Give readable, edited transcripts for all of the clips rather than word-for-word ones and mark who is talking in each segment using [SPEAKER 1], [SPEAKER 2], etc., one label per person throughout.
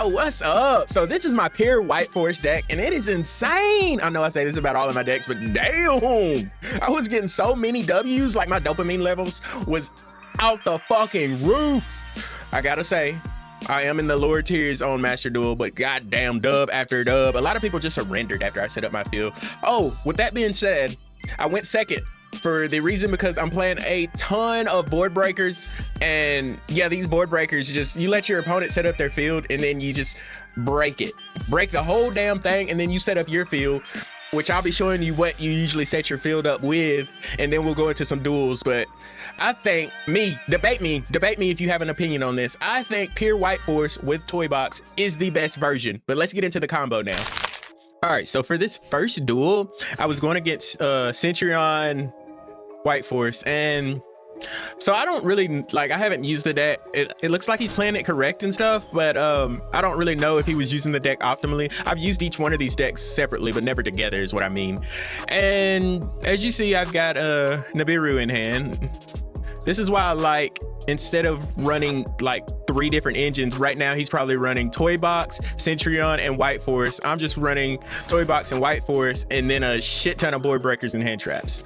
[SPEAKER 1] Yo, what's up? So this is my pure white forest deck, and it is insane. I know I say this about all of my decks, but damn, I was getting so many W's, like my dopamine levels was out the fucking roof. I gotta say, I am in the lower tiers on Master Duel, but goddamn, dub after dub. A lot of people just surrendered after I set up my field. Oh, with that being said, I went second for the reason because I'm playing a ton of board breakers, and yeah, these board breakers just, you let your opponent set up their field and then you just break it. Break the whole damn thing, and then you set up your field, which I'll be showing you what you usually set your field up with, and then we'll go into some duels. But I think, debate me if you have an opinion on this. I think pure white force with toy box is the best version, but let's get into the combo now. All right, so for this first duel, I was going against Synchron white force, and so I don't really, like, I haven't used the deck. It looks like he's playing it correct and stuff, but I don't really know if he was using the deck optimally. I've used each one of these decks separately, but never together is what I mean. And as you see, I've got Nibiru in hand. This is why I like, instead of running like 3 different engines, right now he's probably running Toy Box, Synchron, and White Force. I'm just running Toy Box and White Force, and then a shit ton of board breakers and hand traps.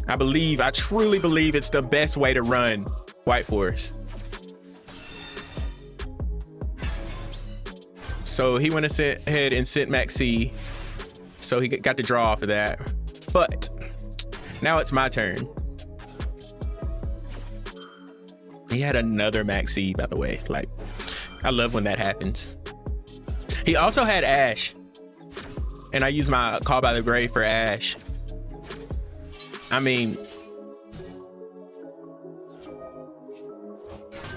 [SPEAKER 1] I truly believe it's the best way to run White Force. So he went ahead and sent Maxx, so he got the draw off of that. But now it's my turn. He had another Maxx, by the way. Like, I love when that happens. He also had Ash, and I used my Call by the Grave for Ash. I mean,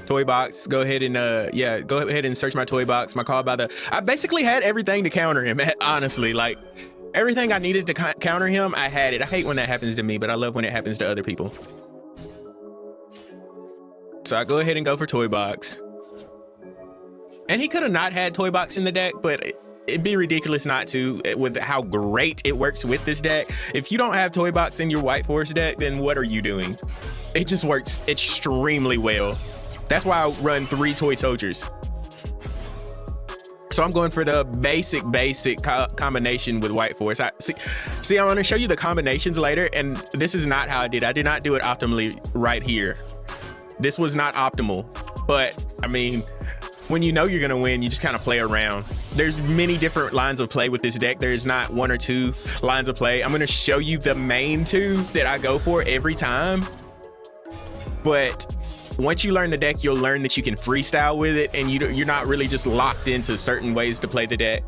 [SPEAKER 1] toy box, go ahead and go ahead and search my toy box, my Call by the, I basically had everything to counter him, honestly. Like, everything I needed to counter him, I had it. I hate when that happens to me, but I love when it happens to other people. So I go ahead and go for toy box. And he could have not had toy box in the deck, but it'd be ridiculous not to, with how great it works with this deck. If you don't have toy box in your white forest deck, then what are you doing? It just works extremely well. That's why I run 3 toy soldiers. So I'm going for the basic combination with white forest. See, I'm gonna show you the combinations later, and this is not how I did. I did not do it optimally right here. This was not optimal, but I mean, when you know you're gonna win, you just kind of play around. There's many different lines of play with this deck. There's not 1 or 2 lines of play. I'm gonna show you the main 2 that I go for every time. But once you learn the deck, you'll learn that you can freestyle with it, and you're not really just locked into certain ways to play the deck,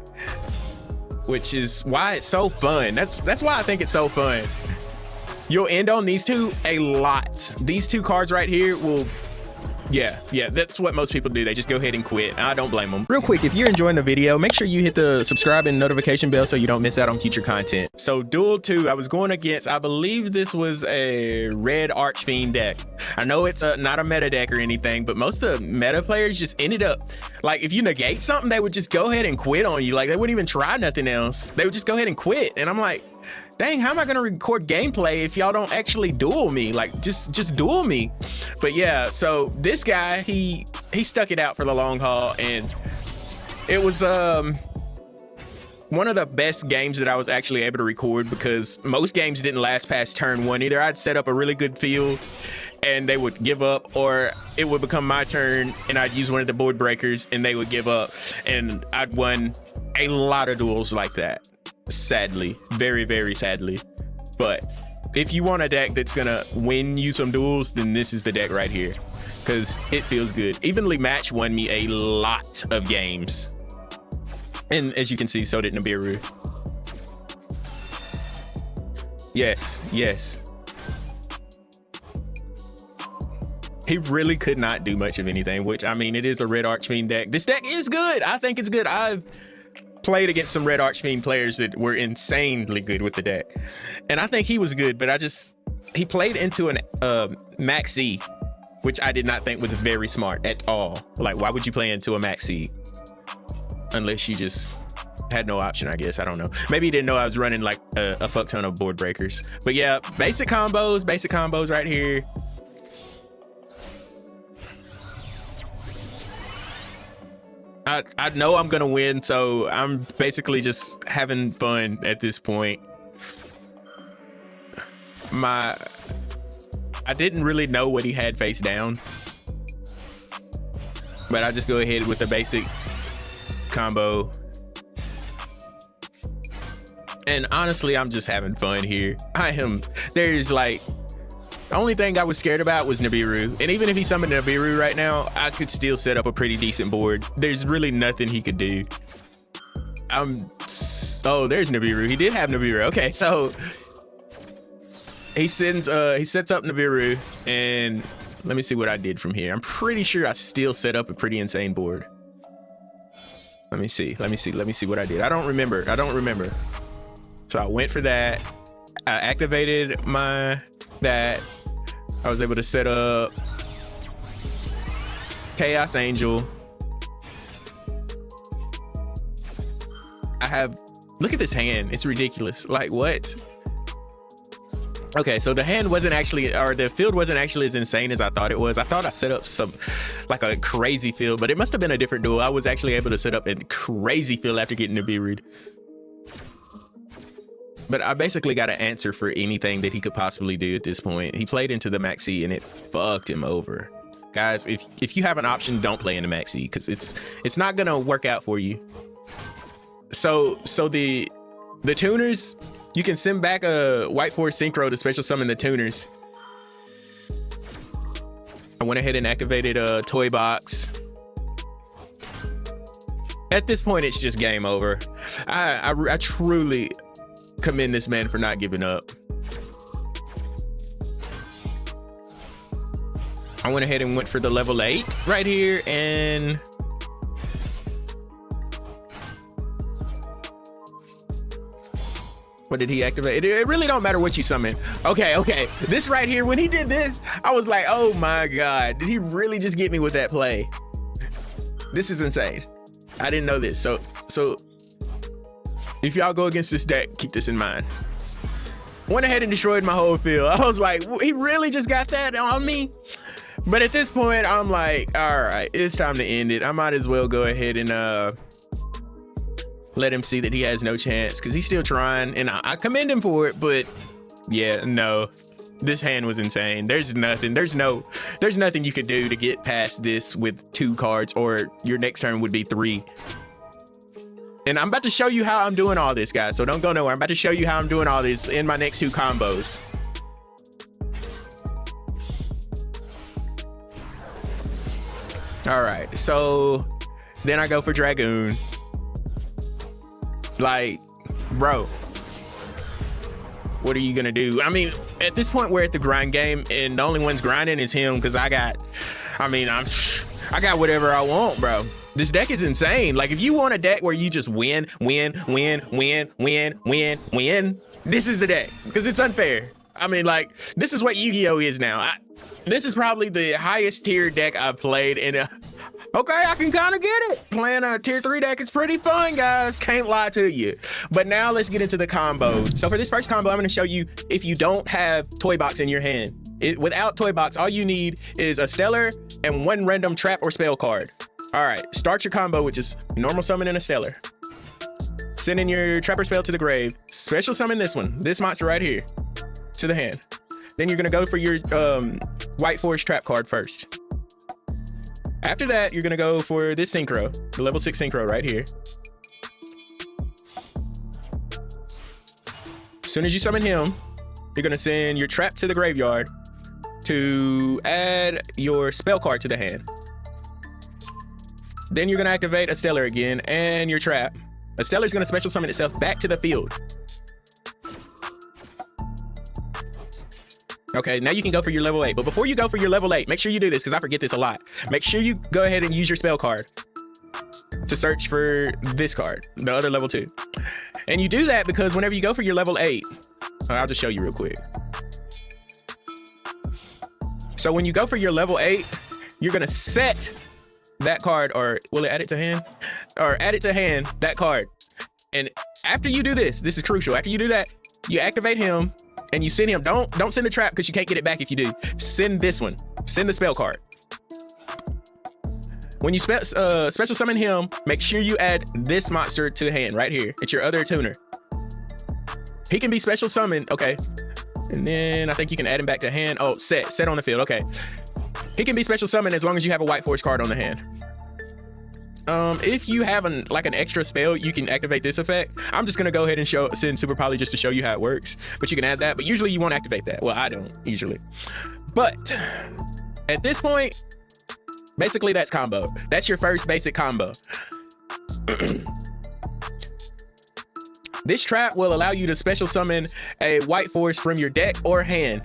[SPEAKER 1] which is why it's so fun. That's why I think it's so fun. You'll end on these 2 a lot. These 2 cards right here will, yeah, that's what most people do. They just go ahead and quit. I don't blame them. Real quick, if you're enjoying the video, make sure you hit the subscribe and notification bell so you don't miss out on future content. So Duel 2, I was going against, I believe this was a red Archfiend deck. I know it's not a meta deck or anything, but most of the meta players just ended up, like, if you negate something, they would just go ahead and quit on you. Like, they wouldn't even try nothing else. They would just go ahead and quit. And I'm like, dang, how am I gonna record gameplay if y'all don't actually duel me? Like, just duel me. But yeah, so this guy, he stuck it out for the long haul, and it was one of the best games that I was actually able to record, because most games didn't last past turn 1. Either I'd set up a really good field and they would give up, or it would become my turn and I'd use one of the board breakers and they would give up, and I'd won a lot of duels like that. Sadly, very, very sadly. But if you want a deck that's gonna win you some duels, then this is the deck right here, because it feels good. Evenly Match won me a lot of games, and as you can see, so did Nibiru. Yes, he really could not do much of anything, which, I mean, it is a red Archfiend deck. This deck is good. I think it's good. I've played against some red Archfiend players that were insanely good with the deck, and I think he was good, but he played into an Maxx, which I did not think was very smart at all. Like, why would you play into a Maxx unless you just had no option? I guess, I don't know, maybe he didn't know I was running like a fuck ton of board breakers. But yeah, basic combos right here. I know I'm gonna win, so I'm basically just having fun at this point. I didn't really know what he had face down, but I'll just go ahead with the basic combo. And honestly, I'm just having fun here. There's like, the only thing I was scared about was Nibiru. And even if he summoned Nibiru right now, I could still set up a pretty decent board. There's really nothing he could do. Oh, there's Nibiru. He did have Nibiru. Okay, so he sets up Nibiru, and let me see what I did from here. I'm pretty sure I still set up a pretty insane board. Let me see what I did. I don't remember. So I went for that. I activated that. I was able to set up Chaos Angel. Look at this hand. It's ridiculous. Like, what? Okay, so the hand wasn't actually, or the field wasn't actually as insane as I thought it was. I thought I set up like a crazy field, but it must have been a different duel. I was actually able to set up a crazy field after getting Nibiru. But I basically got an answer for anything that he could possibly do at this point. He played into the Maxx and it fucked him over. Guys, if you have an option, don't play into Maxx because it's not gonna work out for you. So the tuners, you can send back a White Force Synchro to special summon the tuners. I went ahead and activated a toy box. At this point, it's just game over. I truly commend this man for not giving up. I went ahead and went for the level 8 right here, and what did he activate? It really don't matter what you summon. Okay. This right here, when he did this, I was like, oh my God, did he really just get me with that play? This is insane. I didn't know this. So if y'all go against this deck, keep this in mind. Went ahead and destroyed my whole field. I was like, he really just got that on me? But at this point, I'm like, all right, it's time to end it. I might as well go ahead and let him see that he has no chance, because he's still trying, and I commend him for it. But yeah, no, this hand was insane. There's nothing you could do to get past this with 2 cards, or your next turn would be 3. And I'm about to show you how I'm doing all this, guys, so don't go nowhere. I'm about to show you how I'm doing all this in my next 2 combos. All right, so then I go for Dragoon. Like, bro, what are you gonna do? I mean, at this point, we're at the grind game, and the only one's grinding is him, because I got whatever I want, bro. This deck is insane. Like, if you want a deck where you just win, this is the deck, because it's unfair. I mean, like, this is what Yu-Gi-Oh is now. This is probably the highest tier deck I've played in a... Okay, I can kind of get it. Playing a tier 3 deck is pretty fun, guys. Can't lie to you. But now let's get into the combo. So for this first combo, I'm going to show you if you don't have Toy Box in your hand. Without Toy Box, all you need is Astellar and 1 random trap or spell card. All right, start your combo with just normal summon and Astellar. Send in your trapper spell to the grave. Special summon this one, this monster right here, to the hand. Then you're gonna go for your White Force trap card first. After that, you're gonna go for this Synchro, the level 6 Synchro right here. As soon as you summon him, you're gonna send your trap to the graveyard to add your spell card to the hand. Then you're gonna activate Astellar again and your trap. Astellar's gonna special summon itself back to the field. Okay, now you can go for your level 8. But before you go for your level 8, make sure you do this, because I forget this a lot. Make sure you go ahead and use your spell card to search for this card, the other level 2. And you do that because whenever you go for your level 8, I'll just show you real quick. So when you go for your level 8, you're gonna set that card, or will it add it to hand? Or add it to hand, that card. And after you do this is crucial. After you do that, you activate him and you send him. Don't send the trap, because you can't get it back if you do. Send this one. Send the spell card. when you special summon him, make sure you add this monster to hand right here. It's your other tuner. He can be special summoned, okay. And then I think you can add him back to hand. Oh, set on the field, okay. He can be special summoned as long as you have a White Force card on the hand. If you have an extra spell, you can activate this effect. I'm just gonna go ahead and send Super Poly just to show you how it works, but you can add that, but usually you won't activate that. Well, I don't usually, but at this point, basically that's combo. That's your first basic combo. This trap will allow you to special summon a White Force from your deck or hand,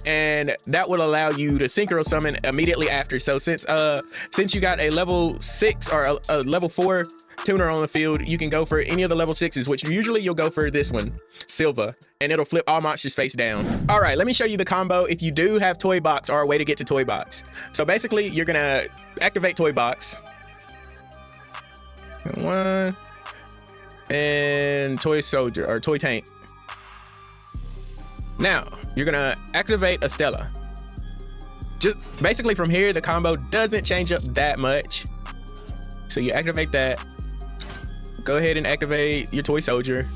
[SPEAKER 1] and that will allow you to synchro summon immediately after. So since you got a level 6 or a level 4 tuner on the field, you can go for any of the level 6s, which usually you'll go for this one, Silva, and it'll flip all monsters face down. All right, let me show you the combo if you do have Toy Box or a way to get to Toy Box. So basically, you're gonna activate Toy Box. 1 and Toy Soldier or Toy Tank. Now you're gonna activate Astellar. Just basically from here, the combo doesn't change up that much. So you activate that. Go ahead and activate your Toy Soldier.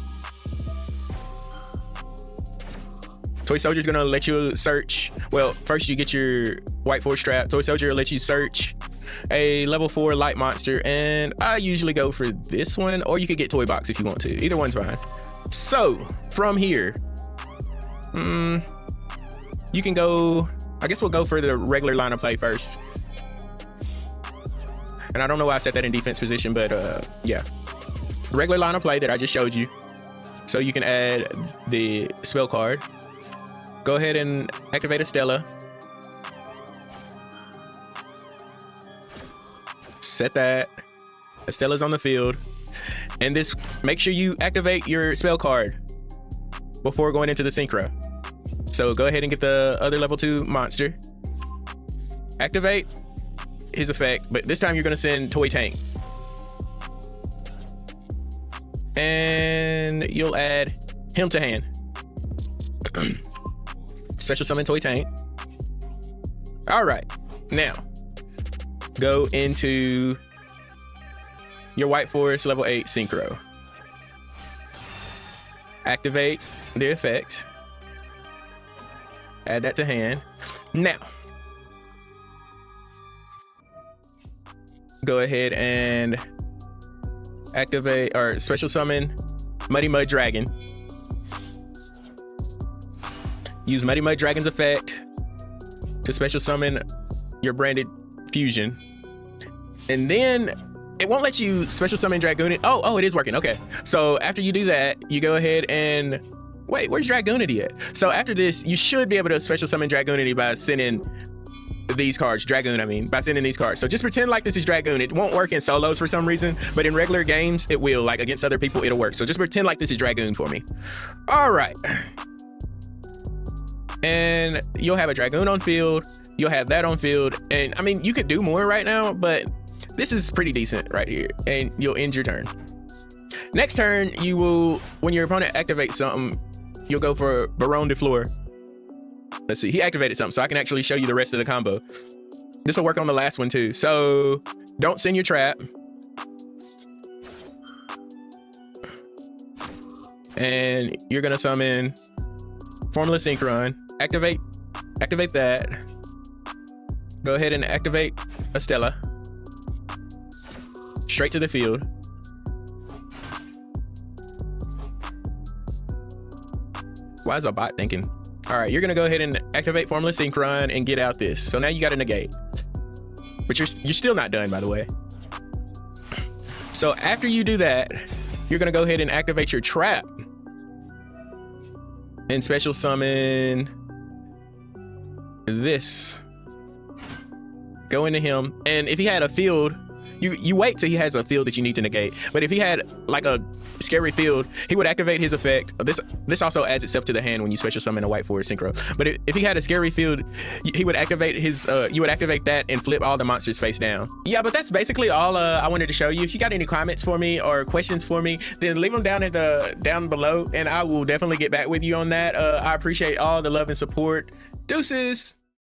[SPEAKER 1] Toy Soldier is gonna let you search. Well, first you get your White Force trap. Toy Soldier will let you search a level 4 light monster, and I usually go for this one, or you could get Toy Box if you want to. Either one's fine. So from here, you can go, I guess we'll go for the regular line of play first. And I don't know why I set that in defense position, but yeah, regular line of play that I just showed you. So you can add the spell card. Go ahead and activate Astellar. Set that. Astellar's on the field. And this, make sure you activate your spell card before going into the Synchro. So go ahead and get the other level 2 monster. Activate his effect, but this time you're gonna send Toy Tank. And you'll add him to hand. Special summon Toy Tank. All right, now go into your White Force level 8 Synchro. Activate the effect. Add that to hand. Now, go ahead and activate or special summon Muddy Mud Dragon. Use Muddy Mud Dragon's effect to special summon your branded fusion. And then it won't let you special summon Dragoon. Oh, it is working. Okay. So after you do that, you go ahead and wait, where's Dragoonity at? So after this, you should be able to special summon Dragoonity by sending these cards. Dragoon, I mean, by sending these cards. So just pretend like this is Dragoon. It won't work in solos for some reason, but in regular games, it will. Like against other people, it'll work. So just pretend like this is Dragoon for me. All right. And you'll have a Dragoon on field. You'll have that on field. And I mean, you could do more right now, but this is pretty decent right here. And you'll end your turn. Next turn, you will, when your opponent activates something, you'll go for Baronne de Fleur. Let's see, he activated something, so I can actually show you the rest of the combo. This will work on the last one too. So don't send your trap. And you're gonna summon Formula Synchron. Activate that. Go ahead and activate Astellar. Straight to the field. Why is a bot thinking? All right, you're gonna go ahead and activate Formula Synchron and get out this. So now you got to negate, but you're still not done, by the way. So after you do that, you're gonna go ahead and activate your trap and special summon this. Go into him, and if he had a field, you wait till he has a field that you need to negate. But if he had like a scary field, he would activate his effect. This also adds itself to the hand when you special summon a White Force Synchro. But if he had a scary field, he would activate his you would activate that and flip all the monsters face down. Yeah, but that's basically all I wanted to show you. If you got any comments for me or questions for me, then leave them down below, and I will definitely get back with you on that. I appreciate all the love and support. Deuces.